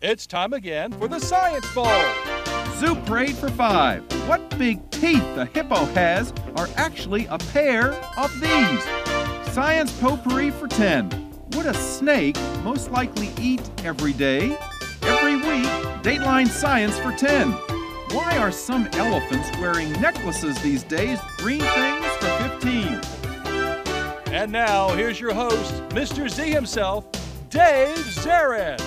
It's time again for the Science Bowl. Zoo Parade for 5. What big teeth the hippo has are actually a pair of these. Science Potpourri for 10. Would a snake most likely eat every day? Every week, Dateline Science for 10. Why are some elephants wearing necklaces these days? Green things for 15. And now, here's your host, Mr. Z himself, Dave Zarin.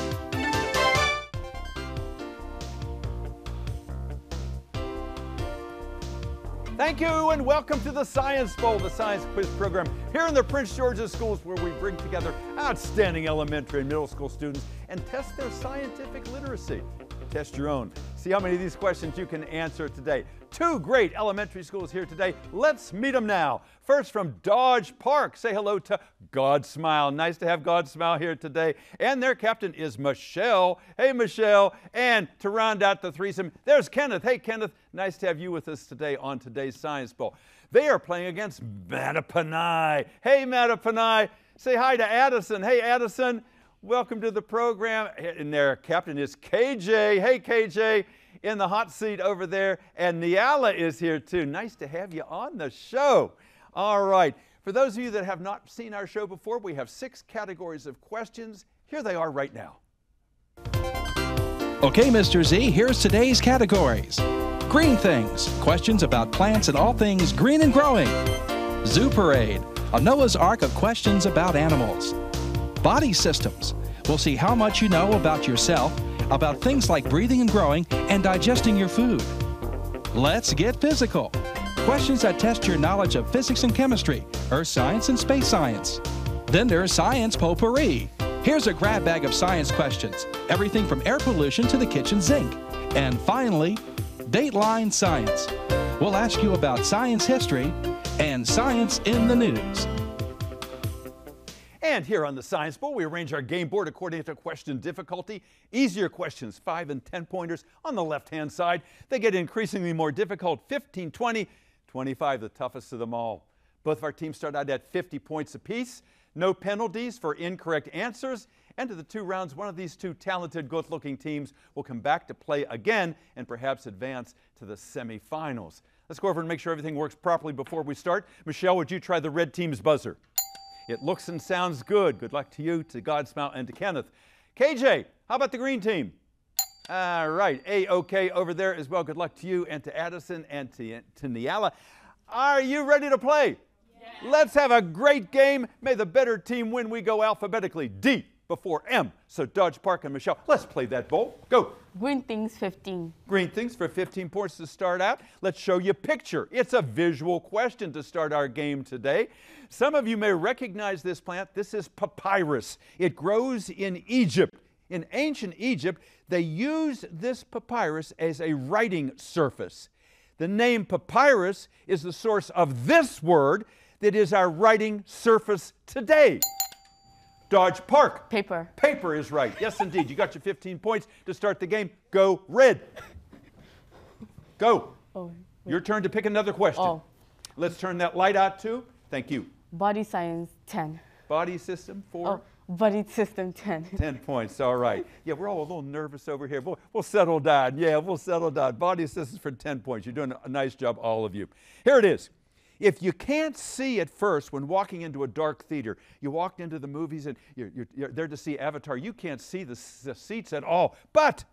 Thank you and welcome to the Science Bowl, the science quiz program here in the Prince George's schools, where we bring together outstanding elementary and middle school students and test their scientific literacy. Test your own. See how many of these questions you can answer today. 2 great elementary schools here today. Let's meet them now. First, from Dodge Park, say hello to God Smile. Nice to have God Smile here today. And their captain is Michelle. Hey, Michelle. And to round out the threesome, there's Kenneth. Hey, Kenneth. Nice to have you with us today on today's Science Bowl. They are playing against Mattaponi. Hey, Mattaponi. Say hi to Addison. Hey, Addison. Welcome to the program. And their captain is KJ. Hey, KJ, in the hot seat over there. And Niala is here too. Nice to have you on the show. All right. For those of you that have not seen our show before, we have 6 categories of questions. Here they are right now. Okay, Mr. Z, here's today's categories. Green things, questions about plants and all things green and growing. Zoo Parade, a Noah's Ark of questions about animals. Body systems, we'll see how much you know about yourself, about things like breathing and growing and digesting your food. Let's get physical. Questions that test your knowledge of physics and chemistry, earth science and space science. Then there's Science Potpourri. Here's a grab bag of science questions, everything from air pollution to the kitchen sink. And finally, Dateline Science. We'll ask you about science history and science in the news. And here on the Science Bowl, we arrange our game board according to question difficulty. Easier questions, 5 and 10 pointers on the left-hand side. They get increasingly more difficult, 15, 20, 25, the toughest of them all. Both of our teams start out at 50 points apiece. No penalties for incorrect answers. And to the 2 rounds, one of these 2 talented, good-looking teams will come back to play again and perhaps advance to the semifinals. Let's go over and make sure everything works properly before we start. Michelle, would you try the red team's buzzer? It looks and sounds good. Good luck to you, to Godsmile, and to Kenneth. KJ, how about the green team? All right, A-OK over there as well. Good luck to you and to Addison and to Niala. Are you ready to play? Yeah. Let's have a great game. May the better team win. We go alphabetically. D before M. So Dodge Park and Michelle, let's play that bowl. Go. Green things, 15. Green things for 15 points to start out. Let's show you a picture. It's a visual question to start our game today. Some of you may recognize this plant. This is papyrus. It grows in Egypt. In ancient Egypt, they used this papyrus as a writing surface. The name papyrus is the source of this word that is our writing surface today. Dodge Park. Paper. Paper is right. Yes, indeed. You got your 15 points to start the game. Go red. Go. Oh, your turn to pick another question. Oh. Let's turn that light out too. Thank you. Body science, 10. Body system, 4. Oh, body system, 10. 10 points. All right. Yeah, we're all a little nervous over here. We'll settle down. Yeah, we'll settle down. Body systems for 10 points. You're doing a nice job, all of you. Here it is. If you can't see at first when walking into a dark theater, you walked into the movies and you're there to see Avatar, you can't see the seats at all. But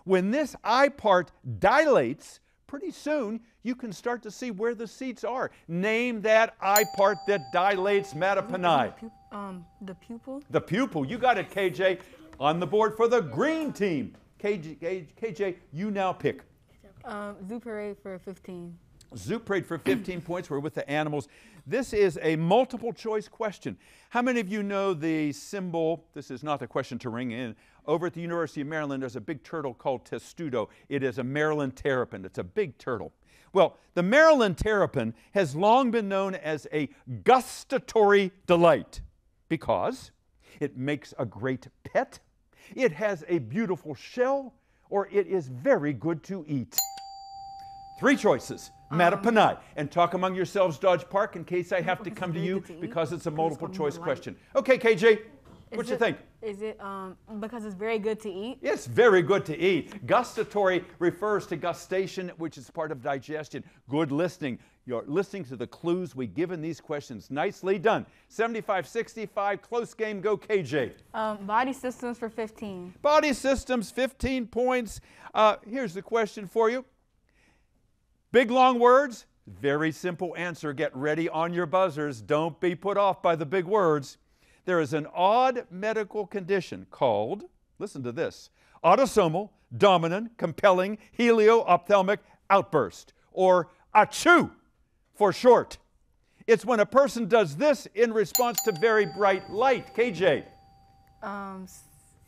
when this eye part dilates, pretty soon you can start to see where the seats are. Name that eye part that dilates, Mattaponi. The pupil. The pupil. You got it, KJ. On the board for the green team. KJ, you now pick. Zoo Parade for 15. Zoo Parade for 15 points. We're with the animals. This is a multiple choice question. How many of you know the symbol? This is not a question to ring in. Over at the University of Maryland, there's a big turtle called testudo. It is a Maryland terrapin. It's a big turtle. Well, the Maryland terrapin has long been known as a gustatory delight because it makes a great pet, it has a beautiful shell, or it is very good to eat. 3 choices. Mattaponi. And talk among yourselves, Dodge Park, in case I have to come to you because it's a multiple choice question. Okay, KJ, what you think? Is it because it's very good to eat? It's very good to eat. Gustatory refers to gustation, which is part of digestion. Good listening. You're listening to the clues we give in these questions. Nicely done. 75-65, close game. Go KJ. Body systems for 15. Body systems, 15 points. Here's the question for you. Big long words, very simple answer. Get ready on your buzzers. Don't be put off by the big words. There is an odd medical condition called, listen to this, autosomal, dominant, compelling, helio-ophthalmic outburst, or ACHOO for short. It's when a person does this in response to very bright light. KJ.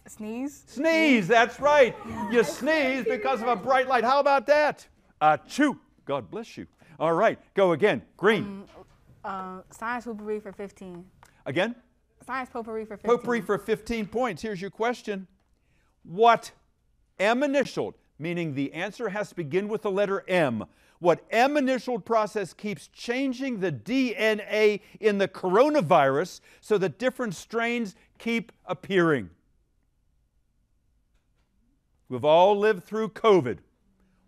Sneeze? Sneeze, that's right. You sneeze because of a bright light. How about that? ACHOO. God bless you. All right, go again. Green. Science potpourri for 15. Again? Science potpourri for 15. Potpourri for 15 points. Here's your question. What M-initialed, meaning the answer has to begin with the letter M, what M-initialed process keeps changing the DNA in the coronavirus so that different strains keep appearing? We've all lived through COVID.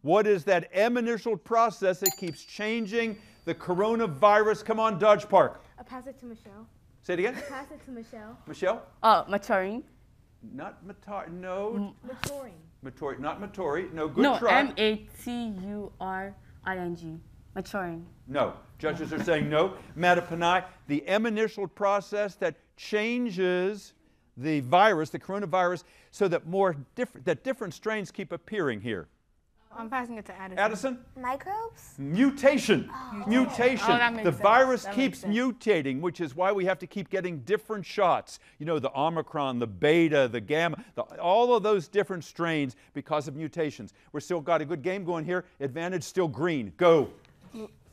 What is that M-initialed process that keeps changing the coronavirus? Come on, Dodge Park. I'll pass it to Michelle. Say it again. Pass it to Michelle. Michelle? Maturing. Not Matar. No. Maturing. Matori. Not Matori. No. Good No, try. M-A-T-U-R-I-N-G. Maturing. No. Judges are saying no. Mattaponi, the M-initial process that changes the virus, the coronavirus, so that different strains keep appearing here. I'm passing it to Addison. Addison? Microbes? Mutation. Mutation. Oh, that makes the sense. virus That keeps makes sense. mutating, which is why we have to keep getting different shots. You know, the Omicron, the Beta, the Gamma, all of those different strains because of mutations. We're still got a good game going here. Advantage still green. Go.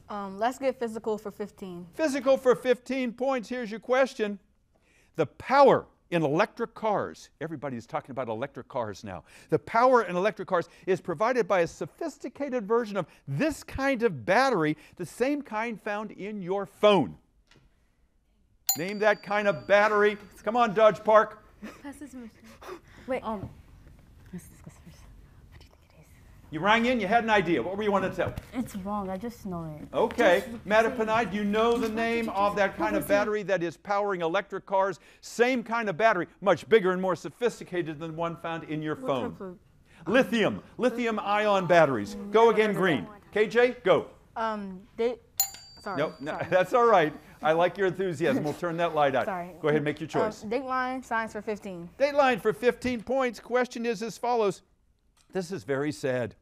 Let's get physical for 15. Physical for 15 points. Here's your question. The power in electric cars, everybody's talking about electric cars now. The power in electric cars is provided by a sophisticated version of this kind of battery, the same kind found in your phone. Name that kind of battery. Come on, Dodge Park. Pass it to Michelle. Wait, Let's discuss first. What do you think it is? You rang in, you had an idea. What were you wanting to tell? it's wrong. I just know it. Okay, Mattaponi, do you know the name of that kind of battery that is powering electric cars? Same kind of battery, much bigger and more sophisticated than one found in your phone. Lithium, lithium-ion batteries. Go again, green. KJ, go. Sorry. No, sorry. that's all right. I like your enthusiasm. We'll turn that light out. Sorry. Go ahead and make your choice. Dateline, science for 15. Dateline for 15 points. Question is as follows. This is very sad.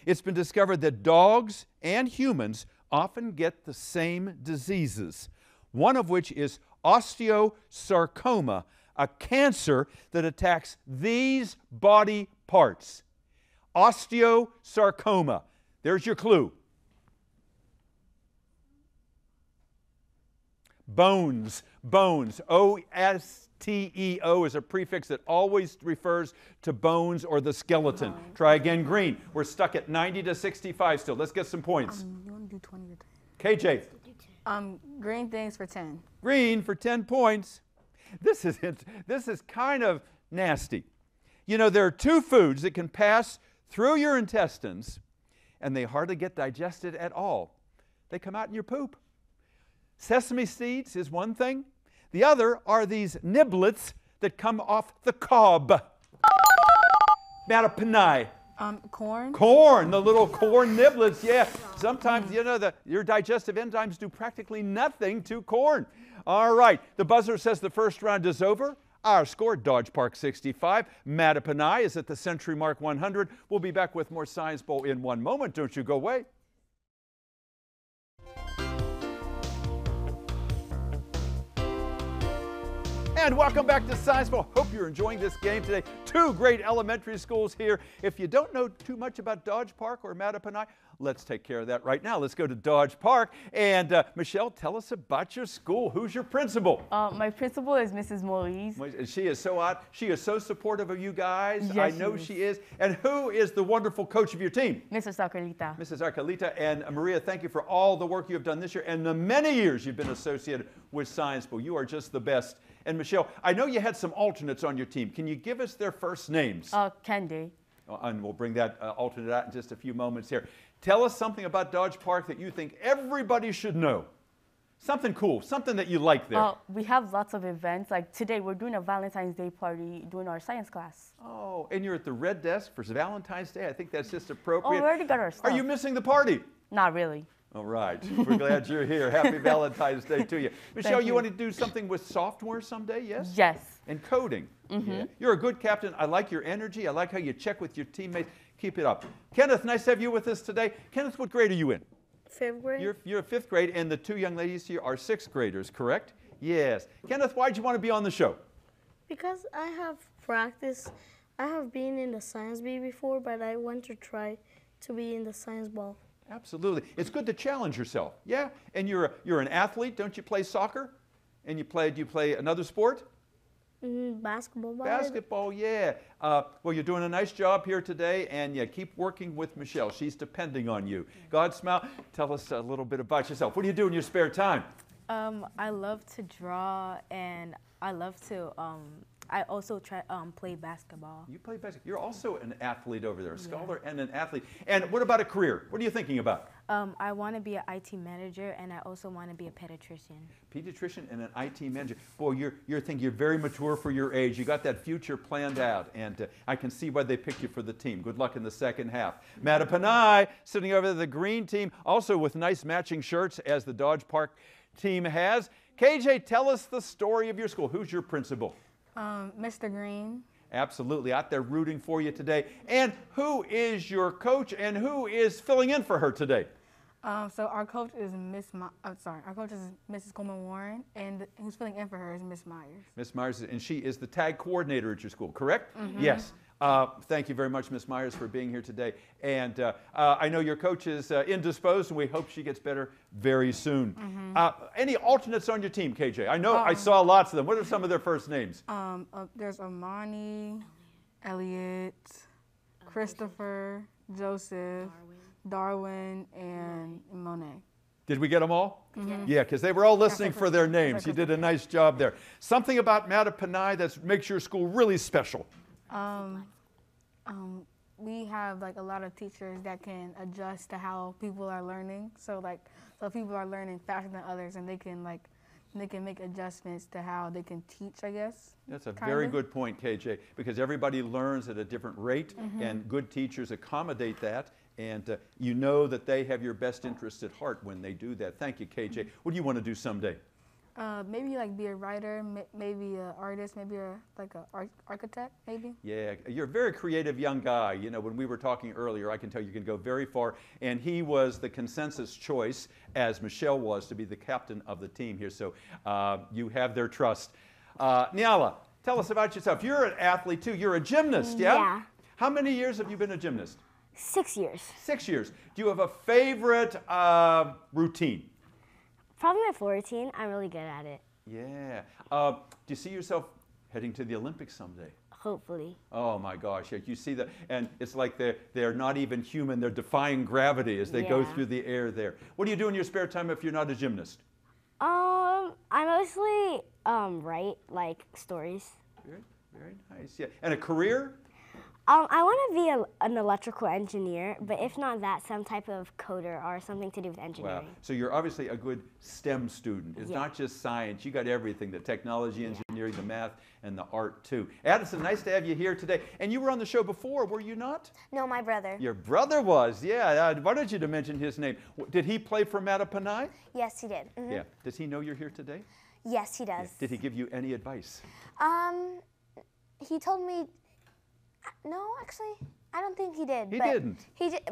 It's been discovered that dogs and humans often get the same diseases, one of which is osteosarcoma, a cancer that attacks these body parts. Osteosarcoma. There's your clue. Bones, bones. O-S-T-E-O is a prefix that always refers to bones or the skeleton. Try again, green. We're stuck at 90 to 65 still. Let's get some points. You want to do 20 or KJ. Green things for 10. Green for 10 points. This is kind of nasty. You know, there are two foods that can pass through your intestines and they hardly get digested at all. They come out in your poop. Sesame seeds is one thing. The other are these niblets that come off the cob. Mattaponi. Corn. Corn, the little corn niblets, yeah. Sometimes, you know, your digestive enzymes do practically nothing to corn. All right, the buzzer says the first round is over. Our score, Dodge Park 65. Mattaponi is at the century mark 100. We'll be back with more Science Bowl in one moment. Don't you go away. And welcome back to Science Bowl. Hope you're enjoying this game today. Two great elementary schools here. If you don't know too much about Dodge Park or Mattaponi, let's take care of that right now. Let's go to Dodge Park. And Michelle, tell us about your school. Who's your principal? My principal is Mrs. Moise. She is so odd. She is so supportive of you guys. Yes, I know she she is. And who is the wonderful coach of your team? Mrs. Arcolita. Mrs. Arcolita. And Maria, thank you for all the work you have done this year and the many years you've been associated with Science Bowl. You are just the best. And Michelle, I know you had some alternates on your team. Can you give us their first names? Candy. And we'll bring that alternate out in just a few moments here. Tell us something about Dodge Park that you think everybody should know. Something cool, something that you like there. We have lots of events. Like today, we're doing a Valentine's Day party during our science class. Oh, and you're at the red desk for Valentine's Day. I think that's just appropriate. Oh, we already got our stuff. Are you missing the party? Not really. All right. We're glad you're here. Happy Valentine's Day to you. Michelle, you you. want to do something with software someday, yes? Yes. And coding. Yeah. You're a good captain. I like your energy. I like how you check with your teammates. Keep it up. Kenneth, nice to have you with us today. Kenneth, what grade are you in? 5th grade. You're fifth grade, and the two young ladies here are sixth graders, correct? Yes. Kenneth, why'd you want to be on the show? Because I have practice. I have been in the science bee before, but I want to try to be in the science ball. Absolutely. It's good to challenge yourself. Yeah? And you're an athlete. Don't you play soccer? And do you play another sport? Basketball. Basketball, yeah. Well, you're doing a nice job here today, and yeah, keep working with Michelle. She's depending on you. God smile. Tell us a little bit about yourself. What do you do in your spare time? I love to draw, and I love to. I also play basketball. You play basketball. You're also an athlete over there, a scholar and an athlete. And what about a career? What are you thinking about? I want to be an IT manager, and I also want to be a pediatrician. Pediatrician and an IT manager. Boy, you're very mature for your age. You got that future planned out, and I can see why they picked you for the team. Good luck in the second half. Mattaponi sitting over there, the green team, also with nice matching shirts as the Dodge Park team has. KJ, tell us the story of your school. Who's your principal? Mr. Green. Absolutely, out there rooting for you today. And who is your coach, and who is filling in for her today? So our coach is our coach is Mrs. Coleman Warren, and who's filling in for her is Miss Myers. Miss Myers, and she is the tag coordinator at your school, correct? Yes. Thank you very much, Miss Myers, for being here today. And I know your coach is indisposed, and we hope she gets better very soon. Any alternates on your team, KJ? I know I saw lots of them. What are some of their first names? There's Amani, Elliot, Christopher, Joseph, Darwin, and Monet. Did we get them all? Yeah, because they were all listening for their names. You did a nice job there. Something about Mattaponi that makes your school really special. We have like a lot of teachers that can adjust to how people are learning. So people are learning faster than others, and they can make adjustments to how they can teach, I guess. That's a very good point, KJ, because everybody learns at a different rate, and good teachers accommodate that, and you know that they have your best interest at heart when they do that. Thank you, KJ. What do you want to do someday? Maybe like be a writer, maybe an artist, maybe like an architect, maybe. Yeah, you're a very creative young guy. You know, when we were talking earlier, I can tell you can go very far. And he was the consensus choice, as Michelle was, to be the captain of the team here. So you have their trust. Nyala, tell us about yourself. You're an athlete too. You're a gymnast, yeah? Yeah. How many years have you been a gymnast? 6 years. 6 years. Do you have a favorite routine? Probably my floor routine. I'm really good at it. Yeah. Do you see yourself heading to the Olympics someday? Hopefully. Oh my gosh, you see that, and it's like they're not even human, they're defying gravity as they go through the air there. What do you do in your spare time if you're not a gymnast? I mostly write like stories. Very, very nice, yeah. And a career? I want to be an electrical engineer, but if not that, some type of coder or something to do with engineering. Wow. So you're obviously a good STEM student. It's not just science. You got everything, the technology, engineering, the math, and the art too. Addison, nice to have you here today. And you were on the show before, were you not? No, my brother. Your brother was, yeah. Why don't you mention his name? Did he play for Mattaponi? Yes, he did. Yeah. Does he know you're here today? Yes, he does. Yeah. Did he give you any advice? He told me, no, actually, I don't think he did. He didn't.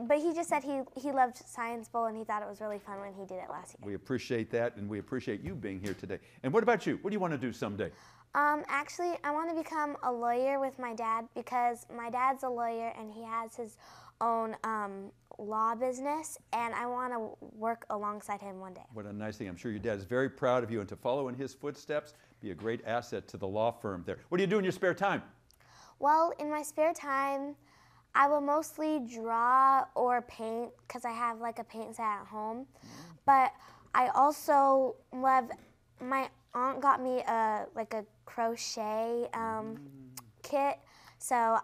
But he just said he loved Science Bowl and he thought it was really fun when he did it last year. We appreciate that, and we appreciate you being here today. And what about you? What do you want to do someday? Actually, I want to become a lawyer with my dad because my dad's a lawyer and he has his own law business, and I want to work alongside him one day. What a nice thing. I'm sure your dad is very proud of you, and to follow in his footsteps, be a great asset to the law firm there. What do you do in your spare time? Well, in my spare time, I will mostly draw or paint because I have like a paint set at home. But I also love, my aunt got me like a crochet kit, so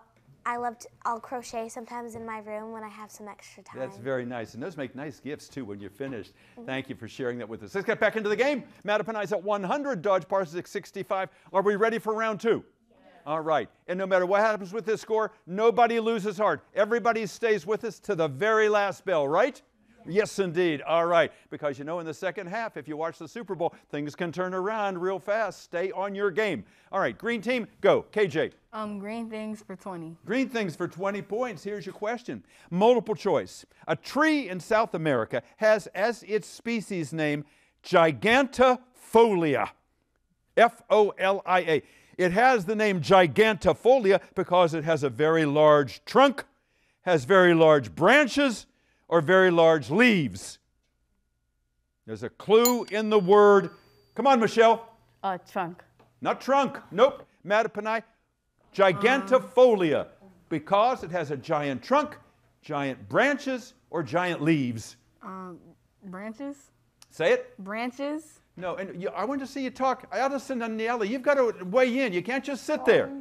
I'll crochet sometimes in my room when I have some extra time. That's very nice. And those make nice gifts, too, when you're finished. Thank you for sharing that with us. Let's get back into the game. Mattaponi's at 100, Dodge Parsons at 65. Are we ready for round 2? Yes. All right. And no matter what happens with this score, nobody loses heart. Everybody stays with us to the very last bell, right? Yes, indeed. All right. Because you know in the second half, if you watch the Super Bowl, things can turn around real fast. Stay on your game. All right. Green team, go. KJ. Green things for 20. Green things for 20 points. Here's your question. Multiple choice. A tree in South America has as its species name Gigantifolia. F-O-L-I-A. It has the name Gigantifolia because it has a very large trunk, has very large branches, or very large leaves. There's a clue in the word. Come on, Michelle. Trunk. Not trunk. Nope. Mattaponi. Gigantifolia. Because it has a giant trunk, giant branches, or giant leaves. Branches? Say it. Branches? No, and I want to see you talk. Addison and Niella, you've got to weigh in. You can't just sit there.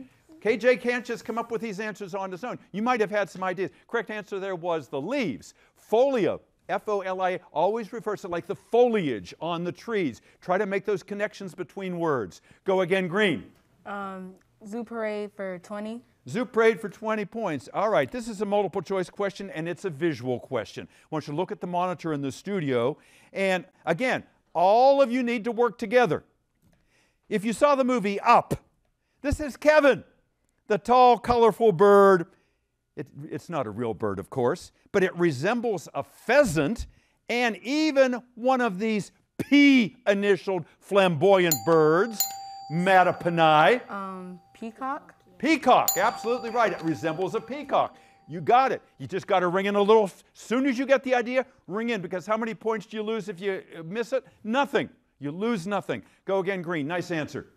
KJ can't just come up with these answers on his own. You might have had some ideas. Correct answer there was the leaves. Folia, F-O-L-I-A, always refers to like the foliage on the trees. Try to make those connections between words. Go again, Green. Zoo parade for 20. Zoo parade for 20 points. All right, this is a multiple choice question and it's a visual question. I want you to look at the monitor in the studio. And again, all of you need to work together. If you saw the movie Up, this is Kevin, the tall, colorful bird. It's not a real bird, of course, but it resembles a pheasant and even one of these P-initialed flamboyant birds, Mattaponi. Peacock? Peacock, absolutely right. It resembles a peacock. You got it. You just got to ring in a little. As soon as you get the idea, ring in, because how many points do you lose if you miss it? Nothing. You lose nothing. Go again, Green. Nice answer.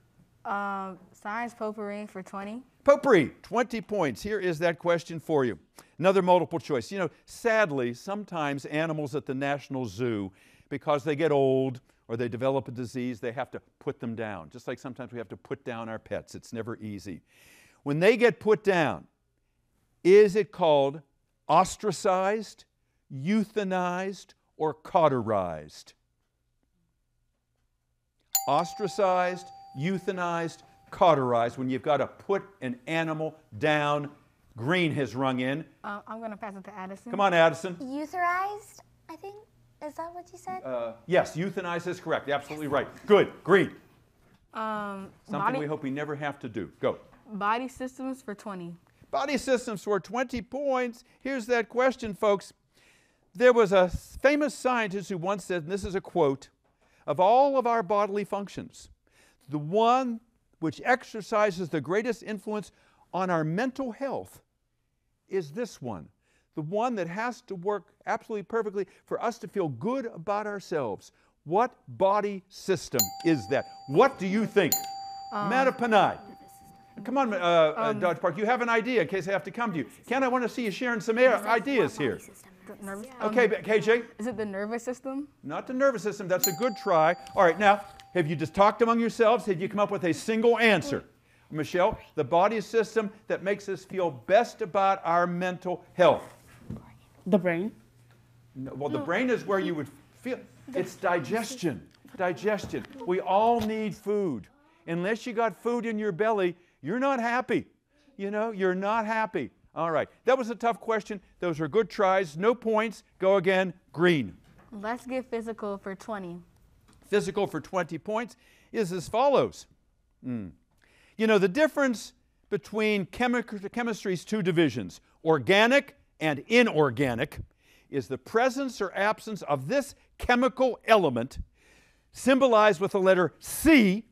Science potpourri for 20. Potpourri, 20 points. Here is that question for you. Another multiple choice. You know, sadly, sometimes animals at the National Zoo, because they get old or they develop a disease, they have to put them down. Just like sometimes we have to put down our pets. It's never easy. When they get put down, is it called ostracized, euthanized, or cauterized? Ostracized, euthanized, cauterized, when you've got to put an animal down. Green has rung in. I'm going to pass it to Addison. Come on, Addison. Euthanized, I think. Is that what you said? Yes, euthanized is correct. Absolutely right. Good. Green. Something we hope we never have to do. Go. Body systems for 20. Body systems for 20 points. Here's that question, folks. There was a famous scientist who once said, and this is a quote, of all of our bodily functions, the one which exercises the greatest influence on our mental health is this one. The one that has to work absolutely perfectly for us to feel good about ourselves. What body system is that? What do you think? Mattaponi. Come on, Dodge Park. You have an idea in case I have to come to you. Ken, I want to see you sharing some ideas here. Okay, KJ? Is it the nervous system? Not the nervous system. That's a good try. All right, now, have you just talked among yourselves? Have you come up with a single answer? Michelle, the body system that makes us feel best about our mental health. The brain. No, well, the brain is where you would feel. It's digestion. Digestion. We all need food. Unless you got food in your belly, you're not happy. You know, you're not happy. All right. That was a tough question. Those are good tries. No points. Go again. Green. Let's get physical for 20. Physical for 20 points is as follows. You know, the difference between chemistry's two divisions, organic and inorganic, is the presence or absence of this chemical element symbolized with the letter C,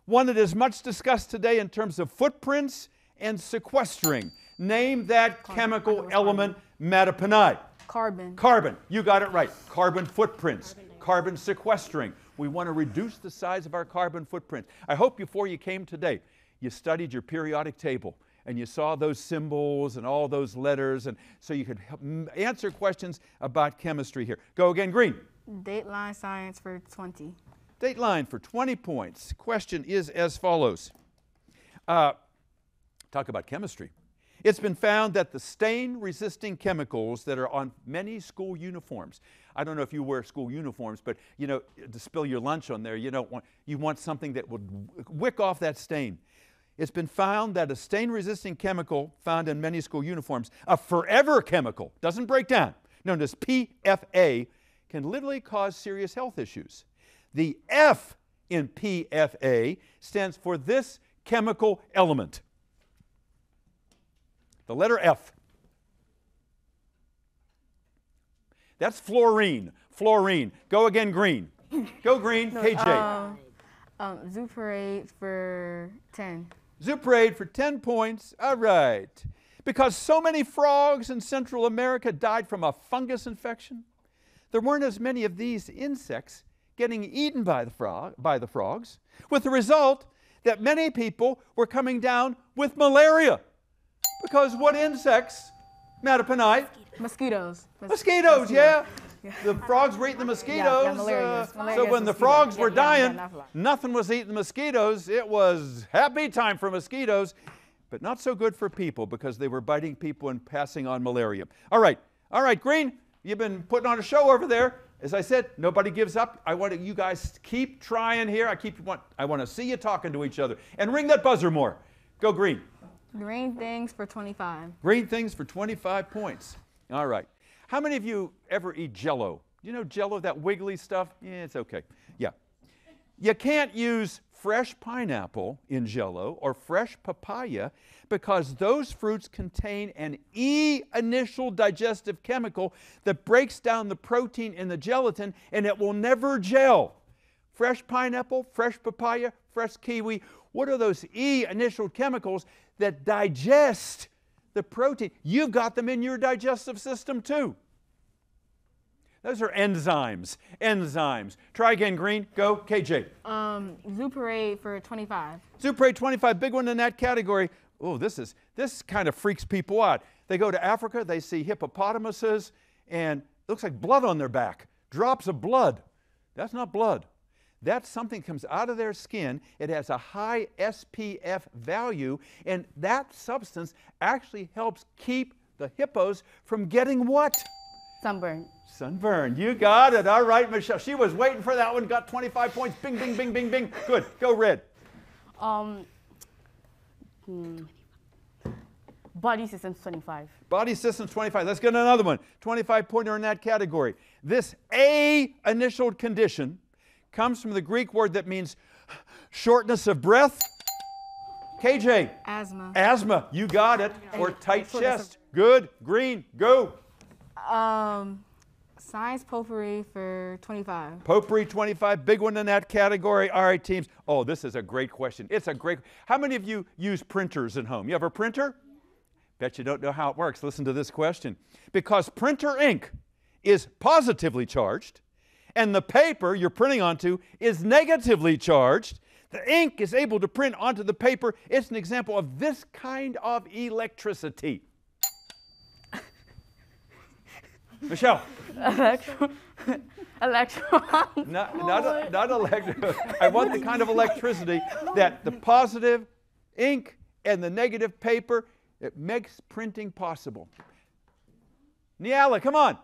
one that is much discussed today in terms of footprints and sequestering. Name that chemical element, Mattaponi. Carbon. Carbon. You got it right. Carbon footprints. Carbon sequestering. We want to reduce the size of our carbon footprint. I hope before you came today, you studied your periodic table and you saw those symbols and all those letters, and so you could answer questions about chemistry here. Go again, Green. Dateline science for 20. Dateline for 20 points. Question is as follows. Talk about chemistry. It's been found that the stain-resisting chemicals that are on many school uniforms, I don't know if you wear school uniforms, but you know, to spill your lunch on there, you want something that would wick off that stain. It's been found that a stain-resisting chemical found in many school uniforms, a forever chemical, doesn't break down, known as PFA, can literally cause serious health issues. The F in PFA stands for this chemical element. The letter F. That's fluorine. Fluorine. Go again, green. Go green, KJ. Zuparate for 10. Zuparate for 10 points. All right. Because so many frogs in Central America died from a fungus infection, there weren't as many of these insects getting eaten by the frogs, with the result that many people were coming down with malaria. Because what insects, Mattaponi? Mosquitoes. Mosquitoes, yeah. The frogs were eating the mosquitoes. So when the frogs were dying, nothing was eating the mosquitoes. It was happy time for mosquitoes, but not so good for people because they were biting people and passing on malaria. All right, Green, you've been putting on a show over there. As I said, nobody gives up. I want you guys to keep trying here. I want to see you talking to each other. And ring that buzzer more. Go Green. Green things for 25. Green things for 25 points. All right. How many of you ever eat Jell-O? You know Jell-O, that wiggly stuff? Yeah, it's okay. Yeah. You can't use fresh pineapple in Jell-O or fresh papaya because those fruits contain an E-initial digestive chemical that breaks down the protein in the gelatin and it will never gel. Fresh pineapple, fresh papaya, fresh kiwi, what are those E-initial chemicals that digest the protein? You've got them in your digestive system too. Those are enzymes. Enzymes. Try again, Green. Go, KJ. Zuparate for 25. Zuparate 25, big one in that category. Oh, this kind of freaks people out. They go to Africa, they see hippopotamuses, and it looks like blood on their back. Drops of blood. That's not blood. That's something that comes out of their skin. It has a high SPF value, and that substance actually helps keep the hippos from getting what? Sunburn. Sunburn. You got it. All right, Michelle. She was waiting for that one. Got 25 points. Bing, bing, bing, bing, bing. Good. Go red. Body systems 25. Body systems 25. Let's get another one. 25-pointer in that category. This A-initial condition comes from the Greek word that means shortness of breath. KJ. Asthma. Asthma. You got it. Or tight chest. Good. Green. Go. Science potpourri for 25. Potpourri 25, big one in that category. All right, teams. Oh, this is a great question. It's a great. How many of you use printers at home? You have a printer? Bet you don't know how it works. Listen to this question. Because printer ink is positively charged and the paper you're printing onto is negatively charged, the ink is able to print onto the paper. It's an example of this kind of electricity. Michelle. Electron. Not electro. I want the kind of electricity that the positive ink and the negative paper, it makes printing possible. Niala, come on.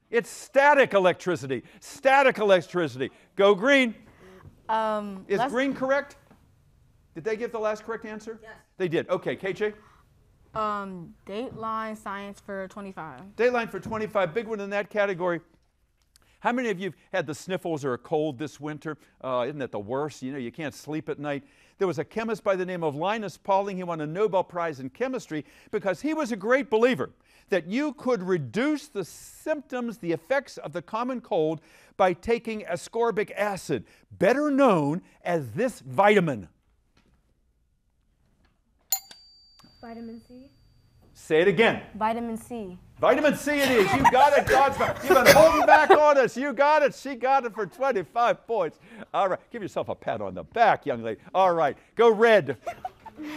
It's static electricity. Static electricity. Go Green. Is Green correct? Did they give the last correct answer? Yes. They did. Okay, KJ. Dateline science for 25. Dateline for 25, big one in that category. How many of you have had the sniffles or a cold this winter? Isn't that the worst? You know, you can't sleep at night. There was a chemist by the name of Linus Pauling. He won a Nobel Prize in chemistry because he was a great believer that you could reduce the symptoms, the effects of the common cold by taking ascorbic acid, better known as this vitamin. Vitamin C. Say it again. Vitamin C. Vitamin C it is. You got it, God's. You've been holding back on us. You got it. She got it for 25 points. All right. Give yourself a pat on the back, young lady. All right. Go red.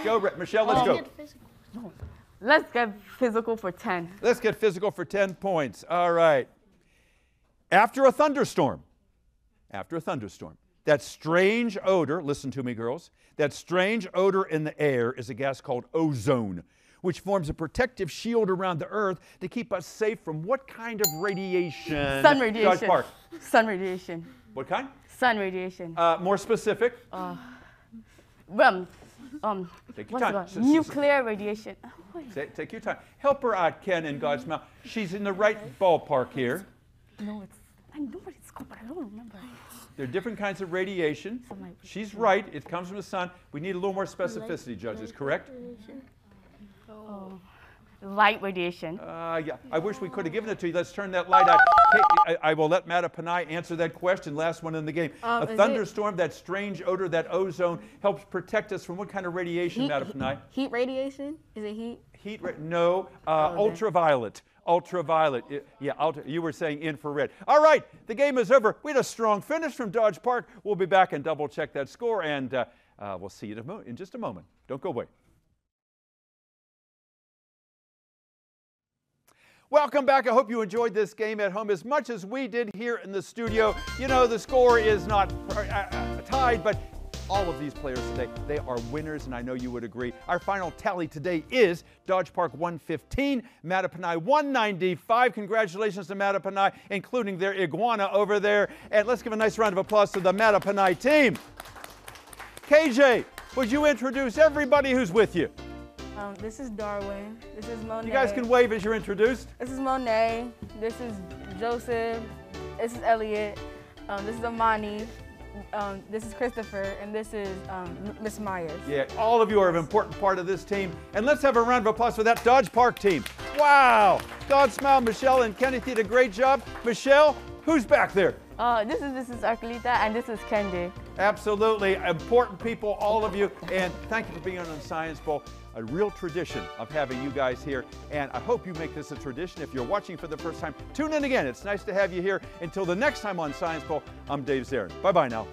Go red. Michelle, let's go. Let's get physical for 10. Let's get physical for 10 points. All right. After a thunderstorm, after a thunderstorm. That strange odor, listen to me girls, that strange odor in the air is a gas called ozone, which forms a protective shield around the Earth to keep us safe from what kind of radiation? Sun radiation. Judge Park. Sun radiation. What kind? Sun radiation. More specific? Take your time. Nuclear radiation. Take your time. Help her out, Ken and Godsmile. She's in the right ballpark here. No, I know what it's called, but I don't remember. There are different kinds of radiation. She's right. It comes from the sun. We need a little more specificity, judges, correct? Light radiation. Yeah. I wish we could have given it to you. Let's turn that light out. I will let Mattaponi answer that question. Last one in the game. A thunderstorm, that strange odor, that ozone, helps protect us from what kind of radiation, Mattaponi? Heat radiation? Is it heat? No. Ultraviolet. Ultraviolet. You were saying infrared. All right, the game is over. We had a strong finish from Dodge Park. We'll be back and double check that score, and we'll see you in just a moment. Don't go away. Welcome back. I hope you enjoyed this game at home as much as we did here in the studio. You know, the score is not tied, but all of these players today, they are winners, and I know you would agree. Our final tally today is Dodge Park 115, Mattaponi 195. Congratulations to Mattaponi, including their iguana over there. And let's give a nice round of applause to the Mattaponi team. KJ, would you introduce everybody who's with you? This is Darwin. This is Monet. You guys can wave as you're introduced. This is Monet. This is Joseph. This is Elliot. This is Amani. This is Christopher, and this is Miss Myers. Yeah, all of you are an important part of this team. And let's have a round of applause for that Dodge Park team. Wow! Godsmile, Michelle, and Kenneth did a great job. Michelle, who's back there? This is Arcolita, and this is Kendi. Absolutely. Important people, all of you. And thank you for being on the Science Bowl. A real tradition of having you guys here. And I hope you make this a tradition. If you're watching for the first time, tune in again. It's nice to have you here. Until the next time on Science Bowl, I'm Dave Zarin. Bye-bye now.